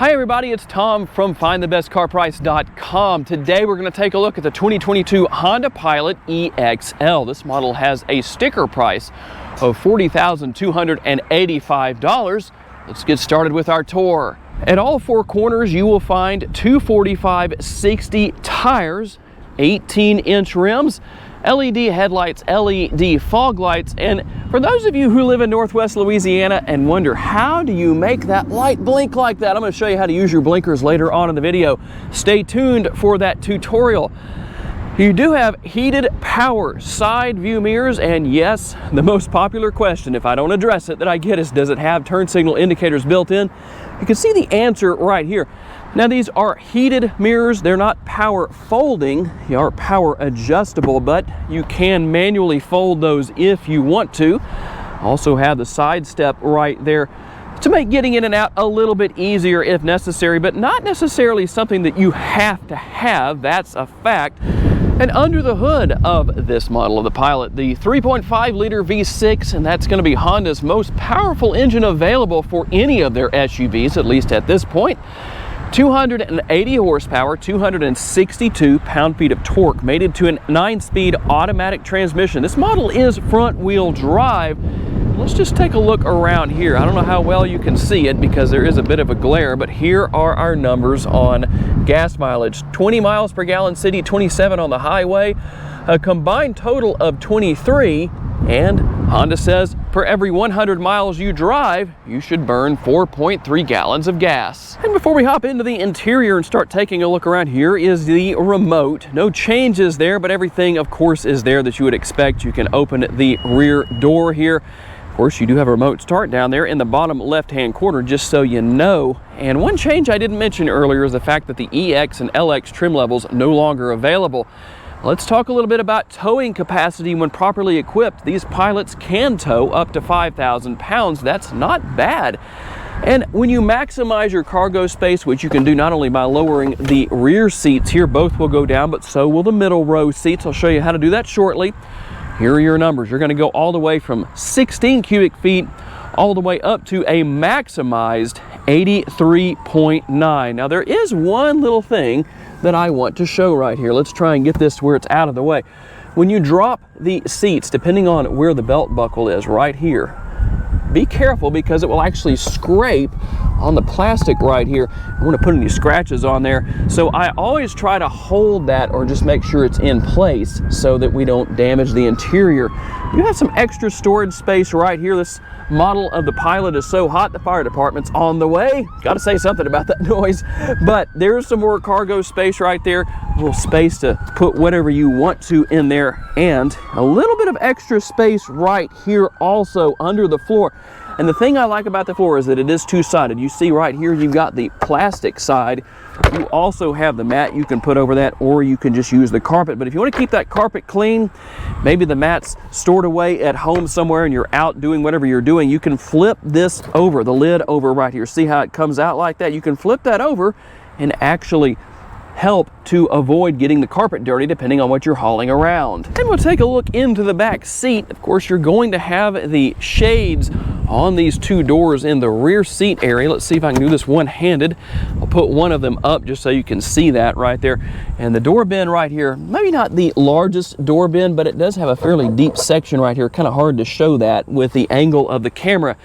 Hi everybody, it's Tom from FindTheBestCarPrice.com. Today we're going to take a look at the 2022 Honda Pilot EXL. This model has a sticker price of $40,285. Let's get started with our tour. At all four corners you will find 245/60 tires, 18-inch rims, LED headlights, LED fog lights, and for those of you who live in Northwest Louisiana and wonder how do you make that light blink like that, I'm going to show you how to use your blinkers later on in the video. Stay tuned for that tutorial. You do have heated power side view mirrors, and yes, the most popular question, if I don't address it, that I get is, does it have turn signal indicators built in? You can see the answer right here. Now these are heated mirrors. They're not power folding, they are power adjustable, but you can manually fold those if you want to. Also have the side step right there to make getting in and out a little bit easier if necessary, but not necessarily something that you have to have, that's a fact. And under the hood of this model of the Pilot, the 3.5 liter V6, and that's going to be Honda's most powerful engine available for any of their SUVs, at least at this point. 280 horsepower, 262 pound-feet of torque, mated to a 9-speed automatic transmission. This model is front-wheel drive. Let's just take a look around here. I don't know how well you can see it because there is a bit of a glare, but here are our numbers on gas mileage. 20 miles per gallon city, 27 on the highway, a combined total of 23, and Honda says for every 100 miles you drive, you should burn 4.3 gallons of gas. And before we hop into the interior and start taking a look around, here is the remote. No changes there, but everything, of course, is there that you would expect. You can open the rear door here. Of course, you do have a remote start down there in the bottom left-hand corner, just so you know. And one change I didn't mention earlier is the fact that the EX and LX trim levels no longer available. Let's talk a little bit about towing capacity when properly equipped. These Pilots can tow up to 5,000 pounds. That's not bad. And when you maximize your cargo space, which you can do not only by lowering the rear seats here, both will go down, but so will the middle row seats. I'll show you how to do that shortly. Here are your numbers. You're going to go all the way from 16 cubic feet all the way up to a maximized 83.9. Now there is one little thing that I want to show right here. Let's try and get this where it's out of the way. When you drop the seats, depending on where the belt buckle is right here, be careful because it will actually scrape on the plastic right here. I want to put any scratches on there. So I always try to hold that or just make sure it's in place so that we don't damage the interior. You have some extra storage space right here. This model of the Pilot is so hot, the fire department's on the way. Got to say something about that noise. But there's some more cargo space right there. A little space to put whatever you want to in there. And a little bit of extra space right here also under the floor. And the thing I like about the floor is that it is two-sided. You see right here, you've got the plastic side. You also have the mat you can put over that, or you can just use the carpet. But if you want to keep that carpet clean, maybe the mat's stored away at home somewhere and you're out doing whatever you're doing, you can flip this over, the lid over right here. See how it comes out like that? You can flip that over and actually help to avoid getting the carpet dirty depending on what you're hauling around. And we'll take a look into the back seat. Of course, you're going to have the shades on these two doors in the rear seat area. Let's see if I can do this one-handed. I'll put one of them up just so you can see that right there. And the door bin right here, maybe not the largest door bin, but it does have a fairly deep section right here. Kind of hard to show that with the angle of the camera.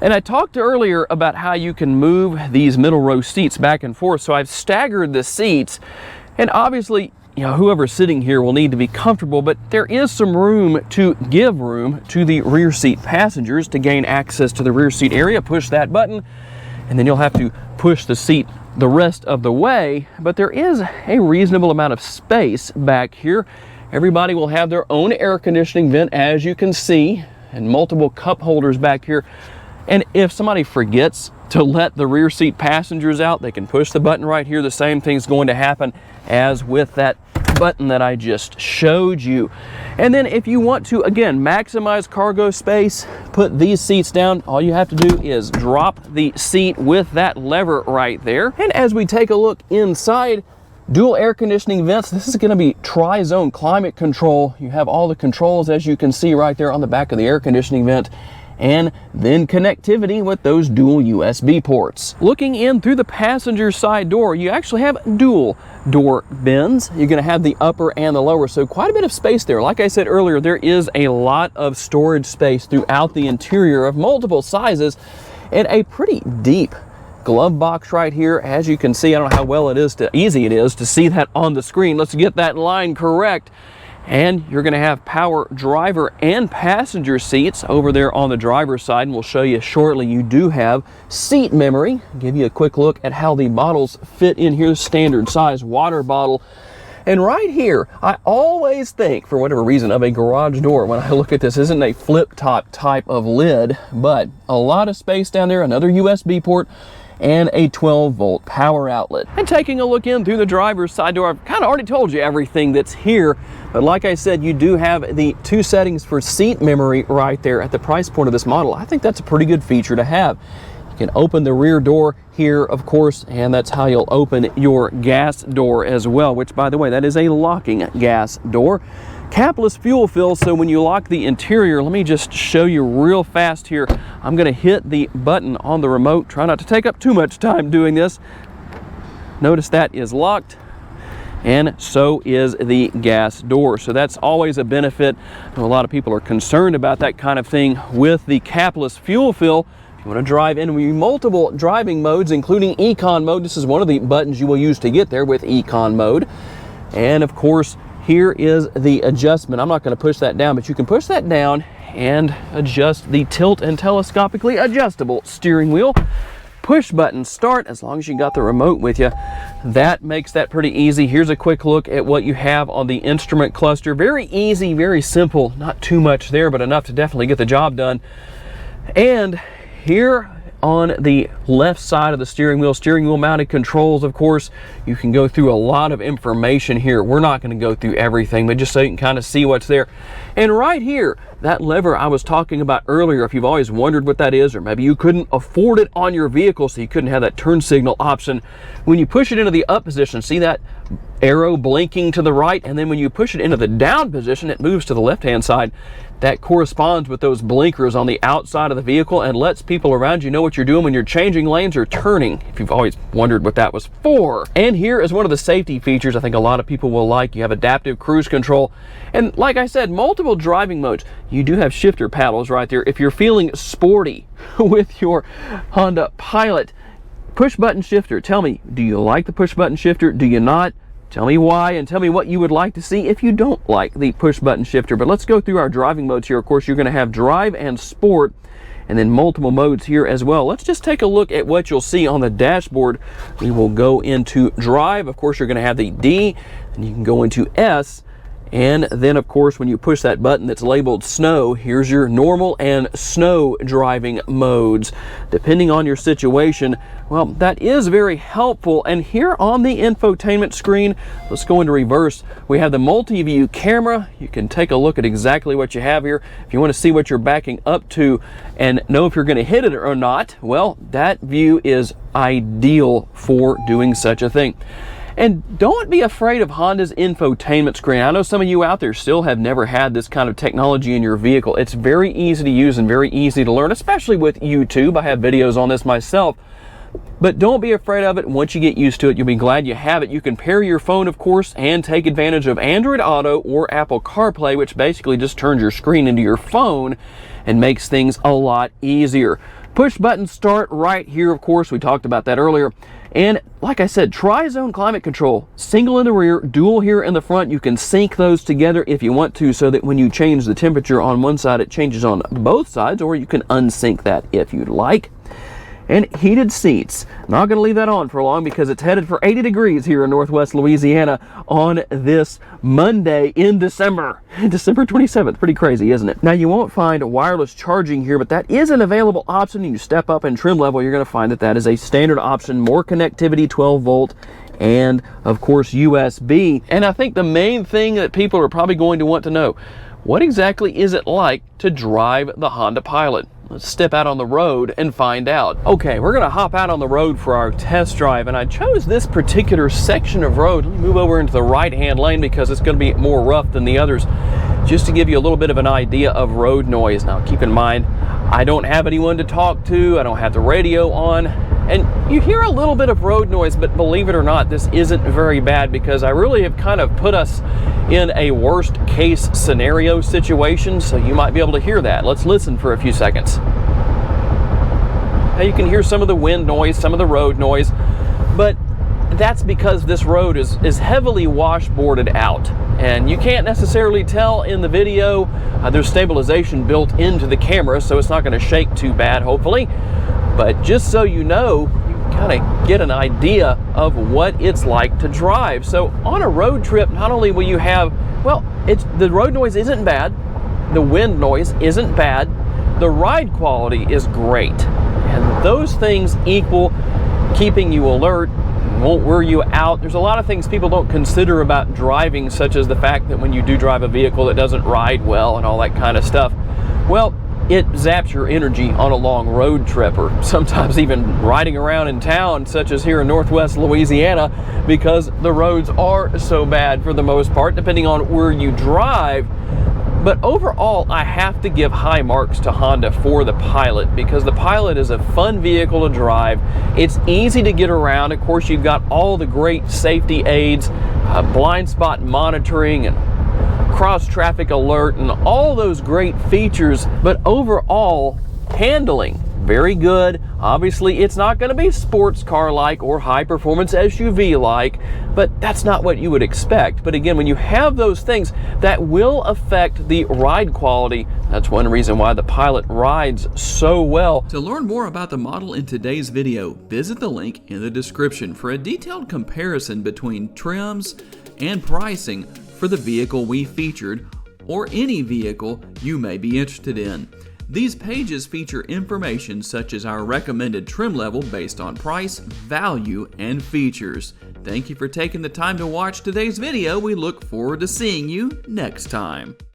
And I talked earlier about how you can move these middle row seats back and forth. So I've staggered the seats, and obviously, you know, whoever's sitting here will need to be comfortable, but there is some room to give room to the rear seat passengers to gain access to the rear seat area. Push that button, and then you'll have to push the seat the rest of the way, but there is a reasonable amount of space back here. Everybody will have their own air conditioning vent, as you can see, and multiple cup holders back here. And if somebody forgets to let the rear seat passengers out, they can push the button right here. The same thing's going to happen as with that button that I just showed you. And then if you want to, again, maximize cargo space, put these seats down. All you have to do is drop the seat with that lever right there. And as we take a look inside, dual air conditioning vents. This is going to be tri-zone climate control. You have all the controls, as you can see right there on the back of the air conditioning vent. and then connectivity with those dual USB ports. Looking in through the passenger side door, you actually have dual door bins. You're going to have the upper and the lower, so quite a bit of space there. Like I said earlier, there is a lot of storage space throughout the interior of multiple sizes, and a pretty deep glove box right here. As you can see, I don't know how easy it is to see that on the screen. Let's get that line correct. And you're going to have power driver and passenger seats over there on the driver's side, and we'll show you shortly. You do have seat memory. Give you a quick look at how the bottles fit in here. Standard size water bottle. And right here, I always think, for whatever reason, of a garage door when I look at this. Isn't a flip top type of lid, but a lot of space down there. Another USB port and a 12-volt power outlet. And taking a look in through the driver's side door, I've kind of already told you everything that's here, but like I said, you do have the 2 settings for seat memory right there at the price point of this model. I think that's a pretty good feature to have. You can open the rear door here, of course, and that's how you'll open your gas door as well, which, by the way, that is a locking gas door. Capless fuel fill, so when you lock the interior, let me just show you real fast here. I'm going to hit the button on the remote. Try not to take up too much time doing this. Notice that is locked, and so is the gas door. So that's always a benefit. I know a lot of people are concerned about that kind of thing with the capless fuel fill. If you want to drive in multiple driving modes, including Econ mode, this is one of the buttons you will use to get there with Econ mode. And of course, here is the adjustment. I'm not going to push that down, but you can push that down and adjust the tilt and telescopically adjustable steering wheel. Push button start, as long as you got the remote with you. That makes that pretty easy. Here's a quick look at what you have on the instrument cluster. Very easy, very simple. Not too much there, but enough to definitely get the job done. And here on the left side of the steering wheel mounted controls, of course, you can go through a lot of information here. We're not going to go through everything, but just so you can kind of see what's there. And right here, that lever I was talking about earlier, if you've always wondered what that is, or maybe you couldn't afford it on your vehicle, so you couldn't have that turn signal option, when you push it into the up position, see that arrow blinking to the right, and then when you push it into the down position, it moves to the left-hand side. That corresponds with those blinkers on the outside of the vehicle and lets people around you know what you're doing when you're changing lanes or turning, if you've always wondered what that was for. And here is one of the safety features I think a lot of people will like. You have adaptive cruise control, and like I said, multiple driving modes. You do have shifter paddles right there if you're feeling sporty with your Honda Pilot. Push button shifter. Tell me, do you like the push button shifter? Do you not? Tell me why, and tell me what you would like to see if you don't like the push button shifter. But let's go through our driving modes here. Of course, you're going to have drive and sport, and then multiple modes here as well. Let's just take a look at what you'll see on the dashboard. We will go into drive. Of course, you're going to have the D, and you can go into S. And then, of course, when you push that button that's labeled snow, here's your normal and snow driving modes. Depending on your situation, well, that is very helpful. And here on the infotainment screen, let's go into reverse. We have the multi-view camera. You can take a look at exactly what you have here. If you want to see what you're backing up to and know if you're going to hit it or not, well, that view is ideal for doing such a thing. And don't be afraid of Honda's infotainment screen. I know some of you out there still have never had this kind of technology in your vehicle. It's very easy to use and very easy to learn, especially with YouTube. I have videos on this myself. But don't be afraid of it. Once you get used to it, you'll be glad you have it. You can pair your phone, of course, and take advantage of Android Auto or Apple CarPlay, which basically just turns your screen into your phone and makes things a lot easier. Push button start right here, of course. We talked about that earlier. And like I said, tri-zone climate control, single in the rear, dual here in the front. You can sync those together if you want to, so that when you change the temperature on one side, it changes on both sides, or you can unsync that if you'd like. And heated seats. Not going to leave that on for long because it's headed for 80 degrees here in Northwest Louisiana on this Monday in December. December 27th. Pretty crazy, isn't it? Now, you won't find wireless charging here, but that is an available option. You step up in trim level, you're going to find that that is a standard option. More connectivity, 12 volt, and of course USB. And I think the main thing that people are probably going to want to know, what exactly is it like to drive the Honda Pilot? Let's step out on the road and find out. Okay, we're gonna hop out on the road for our test drive, and I chose this particular section of road. Let me move over into the right-hand lane because it's gonna be more rough than the others, just to give you a little bit of an idea of road noise. Now, keep in mind, I don't have anyone to talk to, I don't have the radio on, and you hear a little bit of road noise, but believe it or not, this isn't very bad because I really have kind of put us in a worst case scenario situation, so you might be able to hear that. Let's listen for a few seconds. Now you can hear some of the wind noise, some of the road noise, but that's because this road is heavily washboarded out, and you can't necessarily tell in the video. There's stabilization built into the camera, so it's not going to shake too bad, hopefully. But just so you know, you kind of get an idea of what it's like to drive. So on a road trip, not only will you have, well, the road noise isn't bad, the wind noise isn't bad, the ride quality is great, and those things equal keeping you alert, won't wear you out. There's a lot of things people don't consider about driving, such as the fact that when you do drive a vehicle that doesn't ride well and all that kind of stuff, well, it zaps your energy on a long road trip, or sometimes even riding around in town, such as here in Northwest Louisiana, because the roads are so bad for the most part, depending on where you drive. But overall, I have to give high marks to Honda for the Pilot, because the Pilot is a fun vehicle to drive. It's easy to get around. Of course, you've got all the great safety aids, blind spot monitoring, and cross traffic alert, and all those great features. But overall, handling, very good. Obviously, it's not going to be sports car-like or high-performance SUV-like, but that's not what you would expect. But again, when you have those things, that will affect the ride quality. That's one reason why the Pilot rides so well. To learn more about the model in today's video, visit the link in the description for a detailed comparison between trims and pricing for the vehicle we featured, or any vehicle you may be interested in. These pages feature information such as our recommended trim level based on price, value, and features. Thank you for taking the time to watch today's video. We look forward to seeing you next time.